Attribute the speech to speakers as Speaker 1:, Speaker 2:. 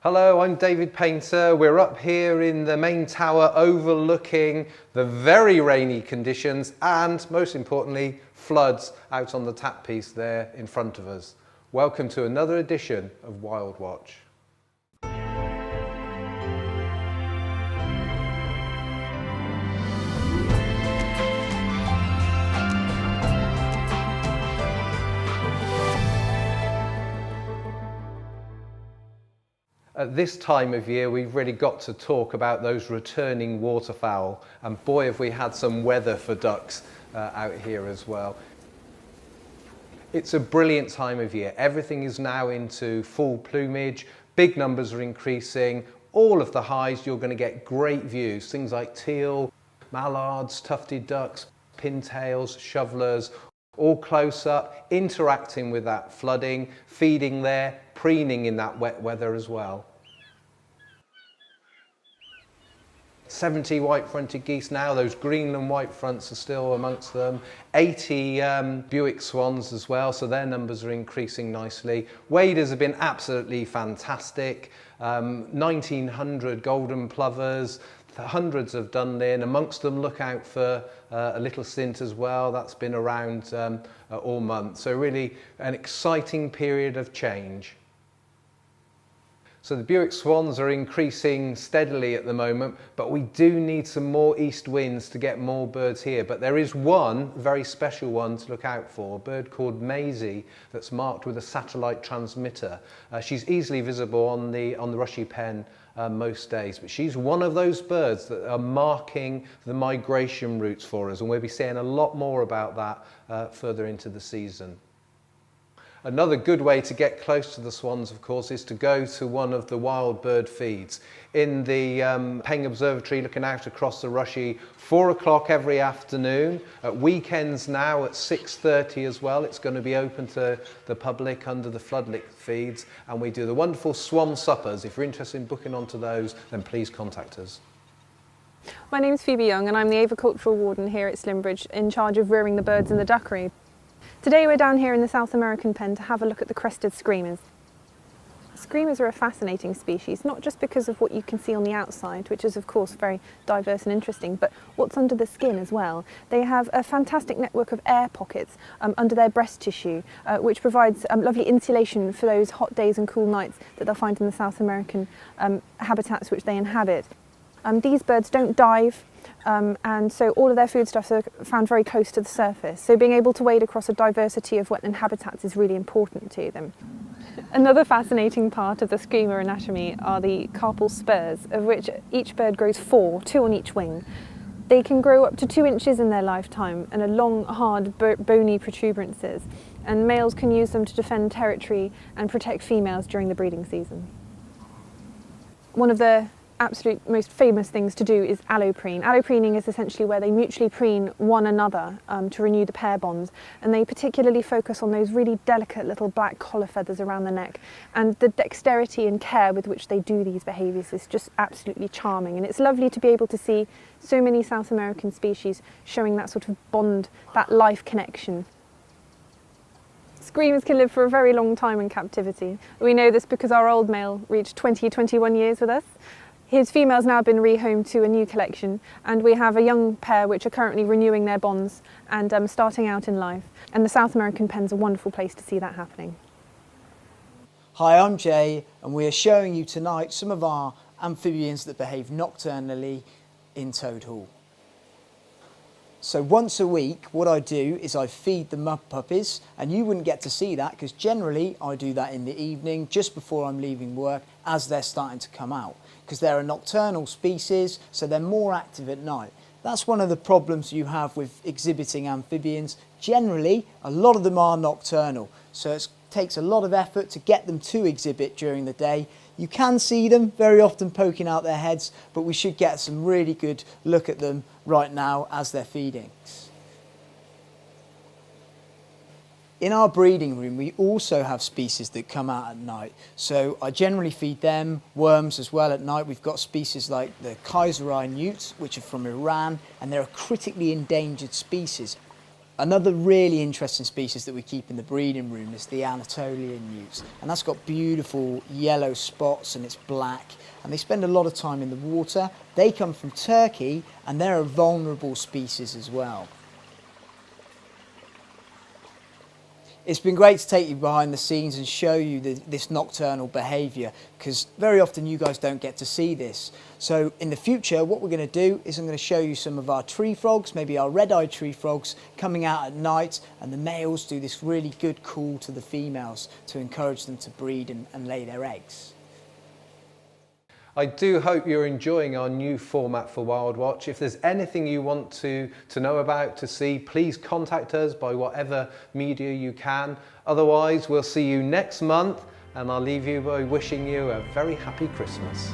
Speaker 1: Hello, I'm David Painter. We're up here in the main tower overlooking the very rainy conditions and, most importantly, floods out on the tap piece there in front of us. Welcome to another edition of WildWatch. At this time of year, we've really got to talk about those returning waterfowl, and boy have we had some weather for ducks out here as well. It's a brilliant time of year. Everything is now into full plumage, big numbers are increasing, all of the highs you're going to get great views, things like teal, mallards, tufted ducks, pintails, shovelers, all close up, interacting with that flooding, feeding there, preening in that wet weather as well. 70 white-fronted geese now, those Greenland white fronts are still amongst them. 80 Buick swans as well, so their numbers are increasing nicely. Waders have been absolutely fantastic. 1,900 golden plovers, hundreds of dunlin. Amongst them, look out for a little cint as well. That's been around all month. So really an exciting period of change. So the Buick swans are increasing steadily at the moment, but we do need some more east winds to get more birds here. But there is one very special one to look out for, a bird called Maisie that's marked with a satellite transmitter. She's easily visible on the rushy pen most days, but she's one of those birds that are marking the migration routes for us, and we'll be seeing a lot more about that further into the season. Another good way to get close to the swans, of course, is to go to one of the wild bird feeds. In the Peng Observatory, looking out across the Rushy, 4 o'clock every afternoon. At weekends now at 6:30 as well. It's going to be open to the public under the floodlit feeds. And we do the wonderful swan suppers. If you're interested in booking onto those, then please contact us.
Speaker 2: My name's Phoebe Young and I'm the avicultural warden here at Slimbridge, in charge of rearing the birds in the duckery. Today we're down here in the South American pen to have a look at the Crested Screamers. Screamers are a fascinating species, not just because of what you can see on the outside, which is of course very diverse and interesting, but what's under the skin as well. They have a fantastic network of air pockets under their breast tissue, which provides lovely insulation for those hot days and cool nights that they'll find in the South American habitats which they inhabit. These birds don't dive, and so all of their foodstuffs are found very close to the surface. So being able to wade across a diversity of wetland habitats is really important to them. Another fascinating part of the screamer anatomy are the carpal spurs, of which each bird grows 4, 2 on each wing. They can grow up to 2 inches in their lifetime and are long, hard, bony protuberances, and males can use them to defend territory and protect females during the breeding season. One of the absolute most famous things to do is alloprene. Allopreening is essentially where they mutually preen one another to renew the pair bonds, and they particularly focus on those really delicate little black collar feathers around the neck, and the dexterity and care with which they do these behaviours is just absolutely charming, and it's lovely to be able to see so many South American species showing that sort of bond, that life connection. Screamers can live for a very long time in captivity. We know this because our old male reached 21 years with us. His female's now been rehomed to a new collection, and we have a young pair which are currently renewing their bonds and starting out in life. And the South American pen's a wonderful place to see that happening.
Speaker 3: Hi, I'm Jay, and we are showing you tonight some of our amphibians that behave nocturnally in Toad Hall. So once a week, what I do is I feed the mud puppies, and you wouldn't get to see that because generally I do that in the evening just before I'm leaving work as they're starting to come out, because they're a nocturnal species, so they're more active at night. That's one of the problems you have with exhibiting amphibians. Generally, a lot of them are nocturnal, so it takes a lot of effort to get them to exhibit during the day. You can see them very often poking out their heads, but we should get some really good look at them right now as they're feeding. In our breeding room, we also have species that come out at night. So I generally feed them worms as well at night. We've got species like the Kayseri newts, which are from Iran, and they're a critically endangered species. Another really interesting species that we keep in the breeding room is the Anatolian newts, and that's got beautiful yellow spots and it's black, and they spend a lot of time in the water. They come from Turkey and they're a vulnerable species as well. It's been great to take you behind the scenes and show you this nocturnal behaviour, because very often you guys don't get to see this. So in the future, what we're going to do is I'm going to show you some of our tree frogs, maybe our red-eyed tree frogs, coming out at night, and the males do this really good call to the females to encourage them to breed and lay their eggs.
Speaker 1: I do hope you're enjoying our new format for WildWatch. If there's anything you want to know about, to see, please contact us by whatever media you can. Otherwise, we'll see you next month, and I'll leave you by wishing you a very happy Christmas.